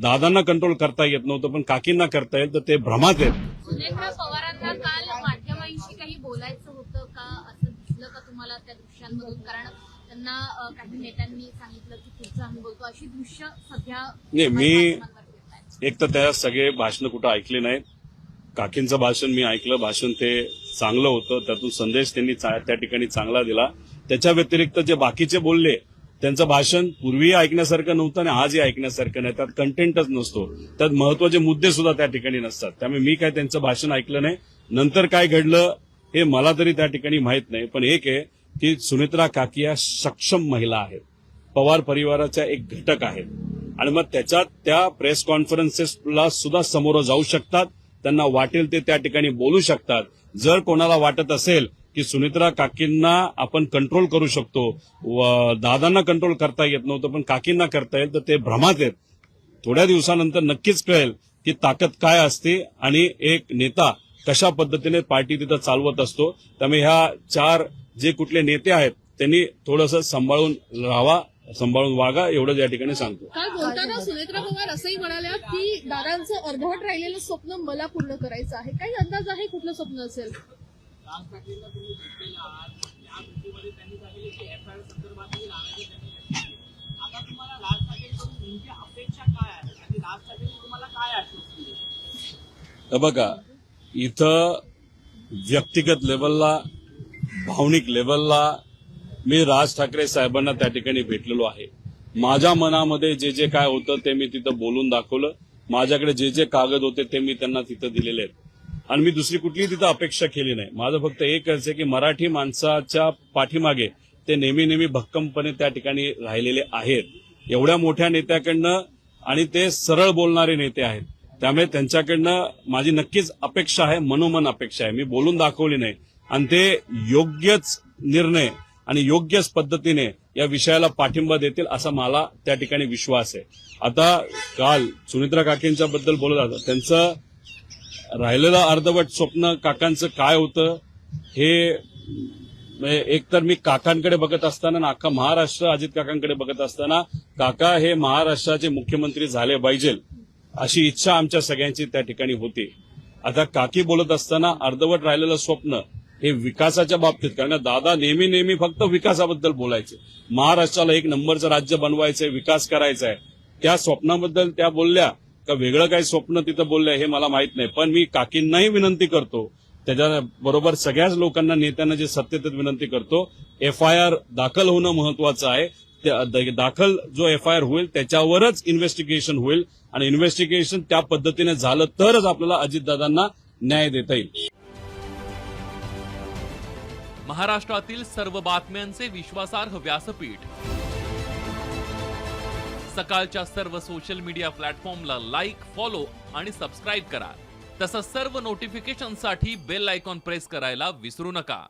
दादांना कंट्रोल करता येत नव्हतं पण काकींना करता येईल, तर ते भ्रमात आहेत. सुनेत्रा पवारांना काल माध्यमांशी काही बोलायचं होतं का, असं दिसलं का तुम्हाला त्या दृश्यांमधून? कारण त्यांना काही नेत्यांनी सांगितलं की पुढचं आम्ही बोलतो, अशी दृश्य सध्या नाही, मी माध्यमांवर येत आहेत. एक तर त्या सगळे भाषण कुठं ऐकले नाहीत. काकींचं भाषण मी ऐकलं, भाषण ते चांगलं होतं, त्यातून संदेश त्यांनी त्या ठिकाणी चांगला दिला. त्याच्या व्यतिरिक्त जे बाकीचे बोलले त्यांचं भाषण पूर्वी ऐकण्यासारखं नव्हतं आणि आजही ऐकण्यासारखं नाही. त्यात कंटेंटच नसतो, त्यात महत्वाचे मुद्दे सुद्धा त्या ठिकाणी नसतात. त्यामुळे मी काय त्यांचं भाषण ऐकलं नाही. नंतर काय घडलं हे मला तरी त्या ठिकाणी माहित नाही. पण एक आहे की सुनेत्रा काकी या सक्षम महिला आहेत, पवार परिवाराच्या एक घटक आहेत आणि मग त्याच्यात त्या प्रेस कॉन्फरन्सेसला सुद्धा समोर जाऊ शकतात. त्यांना वाटेल ते त्या ठिकाणी बोलू शकतात. जर कोणाला वाटत असेल की सुनेत्रा काकींना आपण कंट्रोल करू शकतो, दादांना कंट्रोल करता येत नव्हतं पण काकींना करता येईल, तर ते भ्रमात आहेत. थोड्या दिवसानंतर नक्कीच कळेल की ताकद काय असते आणि एक नेता कशा पद्धतीने पार्टी तिथं चालवत असतो. त्यामुळे ह्या चार जे कुठले नेते आहेत त्यांनी थोडंसं सांभाळून राहावा, सांभाळून वागा, एवढं या ठिकाणी सांगतो. काल बोलताना सुनेत्रा पवार असंही म्हणाल्या की दादांचं अर्धवट राहिलेलं स्वप्न मला पूर्ण करायचं आहे. काही अंदाज आहे कुठलं स्वप्न असेल? राज ठाकरेंना तुम्ही भेटलेला आहात, या भेटीमध्ये त्यांनी सांगितले की एफआयआर संदर्भातही नाराजी त्यांनी व्यक्त केली. आता तुम्हाला राज ठाकरेंकडून नेमकी अपेक्षा काय आहे आणि राज ठाकरेंनी तुम्हाला काय आश्वासन दिलं? बघा, इथं व्यक्तिगत लेवलला, भावनिक लेवलला मी राज ठाकरे साहेबांना त्या ठिकाणी भेटलेलो आहे. माझ्या मनामध्ये जे जे काय होतं ते मी तिथं बोलून दाखवलं. माझ्याकडे जे जे कागद होते ते मी त्यांना तिथं दिलेले आहेत आणि मी दुसरी कुठलीही तिथं अपेक्षा केली नाही. माझं फक्त एकच आहे की मराठी माणसाच्या पाठीमागे ते नेहमी भक्कमपणे त्या ठिकाणी राहिलेले आहेत. एवढ्या मोठ्या नेत्याकडनं आणि ते सरळ बोलणारे नेते आहेत, त्यामुळे त्यांच्याकडनं माझी नक्कीच अपेक्षा आहे, मनोमन अपेक्षा आहे. मी बोलून दाखवली नाही आणि ते योग्यच निर्णय आणि योग्यच पद्धतीने या विषयाला पाठिंबा देतील असा मला त्या ठिकाणी विश्वास आहे. आता काल सुनेत्रा काकींच्या बद्दल बोलत होता, त्यांचं राहिलेलं अर्धवट स्वप्न काकांचं काय होतं हे एकतर मी काकांकडे बघत असताना आणि अख्खा महाराष्ट्र अजित काकांकडे बघत असताना काका हे महाराष्ट्राचे मुख्यमंत्री झाले पाहिजे अशी इच्छा आमच्या सगळ्यांची त्या ठिकाणी होती. आता काकी बोलत असताना अर्धवट राहिलेलं स्वप्न हे विकासाच्या बाबतीत, कारण दादा नेहमी फक्त विकासाबद्दल बोलायचे. महाराष्ट्राला एक नंबरचं राज्य बनवायचंय, विकास करायचा आहे, त्या स्वप्नाबद्दल त्या बोलल्या का वेगळं काही स्वप्न तिथं बोललंय हे मला माहित नाही. पण मी काकींनाही विनंती करतो, त्याच्याबरोबर सगळ्याच लोकांना, नेत्यांना जे सत्तेत विनंती करतो, एफआयआर दाखल होणं महत्वाचं आहे. दाखल जो एफआयआर होईल त्याच्यावरच इन्व्हेस्टिगेशन होईल आणि इन्व्हेस्टिगेशन त्या पद्धतीने झालं तरच आपल्याला अजितदादांना न्याय देता येईल. महाराष्ट्रातील सर्व बातम्यांचे विश्वासार्ह व्यासपीठ, सकाळच्या सर्व सोशल मीडिया प्लॅटफॉर्मला लाईक, फॉलो आणि सबस्क्राईब करा. तसंच सर्व नोटिफिकेशनसाठी बेल आयकॉन प्रेस करायला विसरू नका.